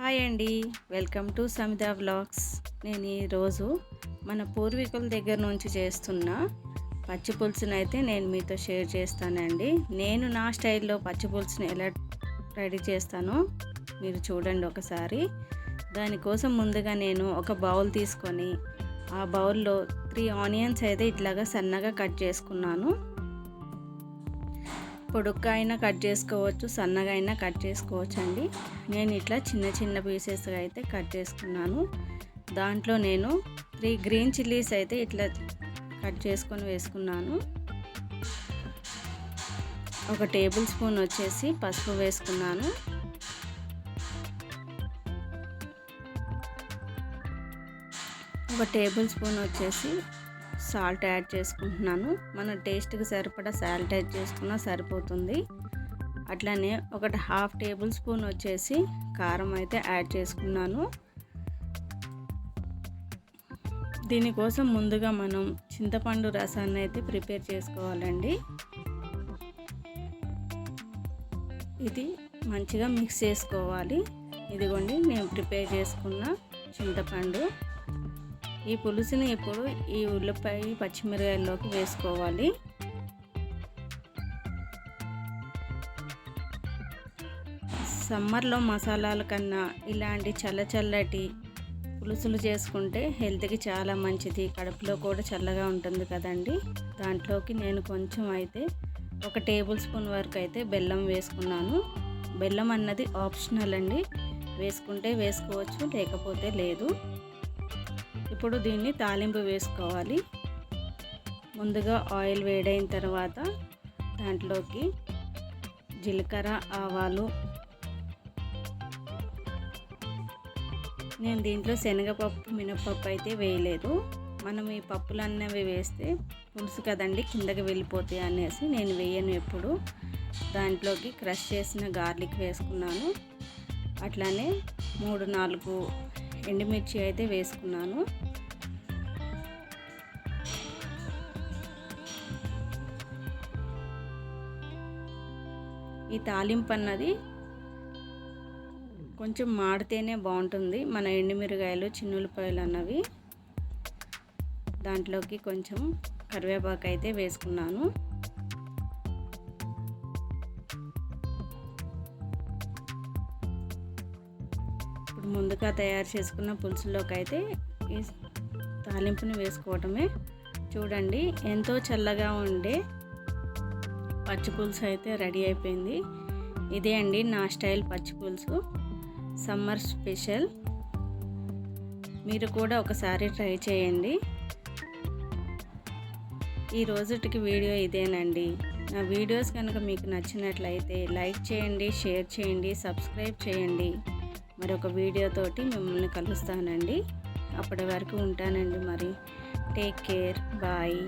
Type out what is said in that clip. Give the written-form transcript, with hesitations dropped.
Hi అండి, welcome to సమేధ vlogs. నేను ఈరోజు మన పూర్వీకుల దగ్గర నుంచి చేస్తున్న పచ్చి పులుసుని అయితే నేను మీతో షేర్ చేస్తానండి. నేను నా స్టైల్లో పచ్చి పులుసుని ఎలా రెడీ చేస్తానో మీరు చూడండి ఒకసారి. దానికోసం ముందుగా నేను ఒక బౌల్ తీసుకొని ఆ బౌల్లో 3 ఆనియన్స్ అయితే ఇట్లాగా సన్నగా కట్ చేసుకున్నాను. పొడుగ్గా అయినా కట్ చేసుకోవచ్చు, సన్నగా అయినా కట్ చేసుకోవచ్చు అండి. నేను ఇట్లా చిన్న చిన్న పీసెస్గా అయితే కట్ చేసుకున్నాను. దాంట్లో నేను 3 గ్రీన్ చిల్లీస్ అయితే ఇట్లా కట్ చేసుకొని వేసుకున్నాను. 1 టేబుల్ స్పూన్ వచ్చేసి పసుపు వేసుకున్నాను. ఒక టేబుల్ స్పూన్ వచ్చేసి సాల్ట్ యాడ్ చేసుకుంటున్నాను. మన టేస్ట్కి సరిపడా సాల్ట్ యాడ్ చేసుకున్నా సరిపోతుంది. అట్లానే 1/2 టేబుల్ స్పూన్ వచ్చేసి కారం అయితే యాడ్ చేసుకున్నాను. దీనికోసం ముందుగా మనం చింతపండు రసాన్ని అయితే ప్రిపేర్ చేసుకోవాలండి. ఇది మంచిగా మిక్స్ చేసుకోవాలి. ఇదిగోండి నేను ప్రిపేర్ చేసుకున్న చింతపండు. ఈ పులుసుని ఇప్పుడు ఈ ఉల్లిపాయ పచ్చిమిరకాయల్లోకి వేసుకోవాలి. సమ్మర్లో మసాలాల కన్నా ఇలాంటి చల్లటి పులుసులు చేసుకుంటే హెల్త్కి చాలా మంచిది, కడుపులో కూడా చల్లగా ఉంటుంది కదండి. దాంట్లోకి నేను కొంచెం అయితే 1 టేబుల్ స్పూన్ వరకు అయితే బెల్లం వేసుకున్నాను. బెల్లం అన్నది ఆప్షనల్ అండి, వేసుకుంటే వేసుకోవచ్చు, లేకపోతే లేదు. ఇప్పుడు దీన్ని తాలింపు వేసుకోవాలి. ముందుగా ఆయిల్ వేడైన తర్వాత దాంట్లోకి జీలకర్ర, ఆవాలు, నేను దీంట్లో శనగపప్పు, మినపప్పు అయితే వేయలేదు. మనం ఈ పప్పులు అన్నవి వేస్తే పులుసు కదండి కిందకి వెళ్ళిపోతాయి అనేసి నేను వేయను ఎప్పుడు. దాంట్లోకి క్రష్ చేసిన గార్లిక్ వేసుకున్నాను. అట్లానే 3-4 ఎండుమిర్చి అయితే వేసుకున్నాను. ఈ తాలింపు అన్నది కొంచెం మాడితేనే బాగుంటుంది. మన ఎండుమిరగాయలు, చిన్నులపాయలు అన్నవి దాంట్లోకి కొంచెం కరివేపాకు అయితే వేసుకున్నాను. ఇప్పుడు ముందుగా తయారు చేసుకున్న పులుసులోకి అయితే ఈ తాలింపుని వేసుకోవటమే. చూడండి, ఎంతో చల్లగా ఉండే పచ్చి పులుసు అయితే రెడీ అయిపోయింది. ఇదే అండి నా స్టైల్ పచ్చి పులుసు, సమ్మర్ స్పెషల్. మీరు కూడా ఒకసారి ట్రై చేయండి. ఈ రోజుటికి వీడియో ఇదేనండి. నా వీడియోస్ కనుక మీకు నచ్చినట్లయితే లైక్ చేయండి, షేర్ చేయండి, సబ్స్క్రైబ్ చేయండి. మరొక వీడియోతోటి మిమ్మల్ని కలుస్తానండి. అప్పటి వరకు ఉంటానండి. మరి టేక్ కేర్, బాయ్.